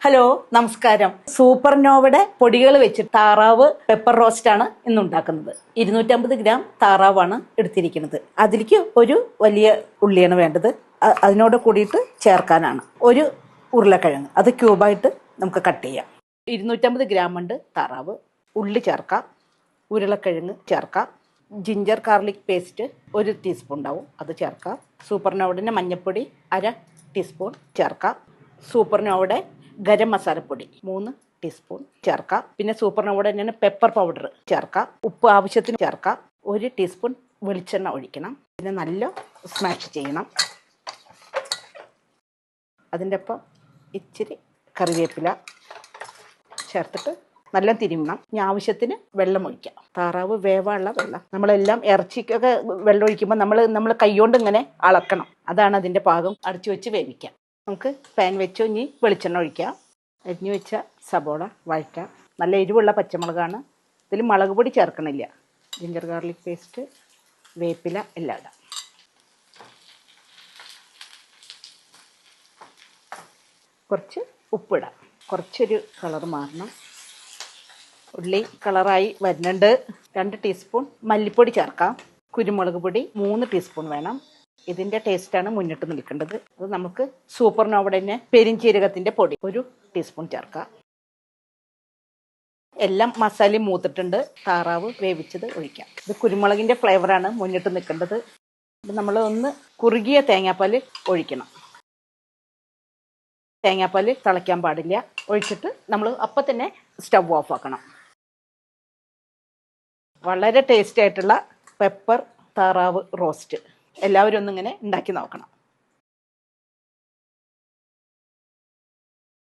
Hello നമസ്കാരം. Super നോവയുടെ പൊടികൾ വെച്ച് താറാവ് പെപ്പർ റോസ്റ്റ് ആണ് ഇന്ന് ഉണ്ടാക്കുന്നത്. 250 ഗ്രാം താറാവാണ് എടുത്തിരിക്കുന്നത്. അതിലേക്ക് ഒരു വലിയ ഉള്ളിയാണ് വേണ്ടത്. അതിനോട് കൂടിയിട്ട് ചേർക്കാനാണ് ഒരു ഉരുളക്കിഴങ്ങ്. അത് ക്യൂബായിട്ട് നമുക്ക് കട്ട് ചെയ്യാം. 250 ഗ്രാം ഉണ്ട് താറാവ്. ഉള്ളി ചേർക്കാം, ഉരുളക്കിഴങ്ങ് ചേർക്കാം, ജിഞ്ചർ ഗാർലിക് പേസ്റ്റ് 1 ടീസ്പൂൺ ഉണ്ടാവും, അത് ചേർക്കാം. സൂപ്പർ നോവയുടെ മഞ്ഞൾപ്പൊടി 1/2 ടീസ്പൂൺ ചേർക്കാം. സൂപ്പർ നോവയുടെ ഗരം മസാലപ്പൊടി 3 ടീസ്പൂൺ ചേർക്കാം. പിന്നെ സൂപ്പർ നോവയുടെ തന്നെയാണ് പെപ്പർ പൗഡർ ചേർക്കാം. ഉപ്പ് ആവശ്യത്തിന് ചേർക്കാം. 1 ടീസ്പൂൺ വെളിച്ചെണ്ണ ഒഴിക്കണം. പിന്നെ നല്ല സ്മാഷ് ചെയ്യണം. അതിൻ്റെ ഒപ്പം ഇച്ചിരി കറിവേപ്പില ചേർത്തിട്ട് നല്ല തിരുമണം. ഇനി ആവശ്യത്തിന് വെള്ളം ഒഴിക്കാം. താറാവ് വേവാനുള്ള വെള്ളം. നമ്മളെല്ലാം ഇറച്ചിക്കൊക്കെ വെള്ളം ഒഴിക്കുമ്പോൾ നമ്മൾ കൈകൊണ്ട് ഇങ്ങനെ അളക്കണം. അതാണ് അതിൻ്റെ പാകം. അടച്ചു വെച്ച് വേവിക്കാം. നമുക്ക് പാൻ വെച്ച് ഇനി വെളിച്ചെണ്ണ ഒഴിക്കാം. അരിഞ്ഞു വെച്ച സബോള വഴറ്റാം. നല്ല എരിവുള്ള പച്ചമുളകാണ്. ഇതിൽ മുളക് പൊടി ചേർക്കണില്ല. ജിഞ്ചർ ഗാർലിക് പേസ്റ്റ്, വേപ്പില എല്ലാം ഇടാം. കുറച്ച് ഉപ്പിടാം. കുറച്ചൊരു കളർ മാറണം. ഉള്ളി കളറായി വരുന്നുണ്ട്. 2 ടീസ്പൂൺ മല്ലിപ്പൊടി ചേർക്കാം. കുരുമുളക് പൊടി 3 ടീസ്പൂൺ വേണം. ഇതിൻ്റെ ടേസ്റ്റാണ് മുന്നിട്ട് നിൽക്കേണ്ടത്. അത് നമുക്ക് സൂപ്പർ നോവയുടെ തന്നെ പെരിഞ്ചീരകത്തിൻ്റെ പൊടി 1 ടീസ്പൂൺ ചേർക്കാം. എല്ലാം മസാലയും മൂത്തിട്ടുണ്ട്. താറാവ് വേവിച്ചത് ഒഴിക്കാം. ഇത് കുരുമുളകിൻ്റെ ഫ്ലേവറാണ് മുന്നിട്ട് നിൽക്കേണ്ടത്. ഇത് നമ്മൾ ഒന്ന് കുറുകിയ തേങ്ങാപ്പാൽ ഒഴിക്കണം. തേങ്ങാപ്പാൽ തിളയ്ക്കാൻ പാടില്ല. ഒഴിച്ചിട്ട് നമ്മൾ അപ്പം തന്നെ സ്റ്റവ് ഓഫ് ആക്കണം. വളരെ ടേസ്റ്റി ആയിട്ടുള്ള പെപ്പർ താറാവ് റോസ്റ്റ് എല്ലാവരും ഒന്നിങ്ങനെ ഉണ്ടാക്കി നോക്കണം.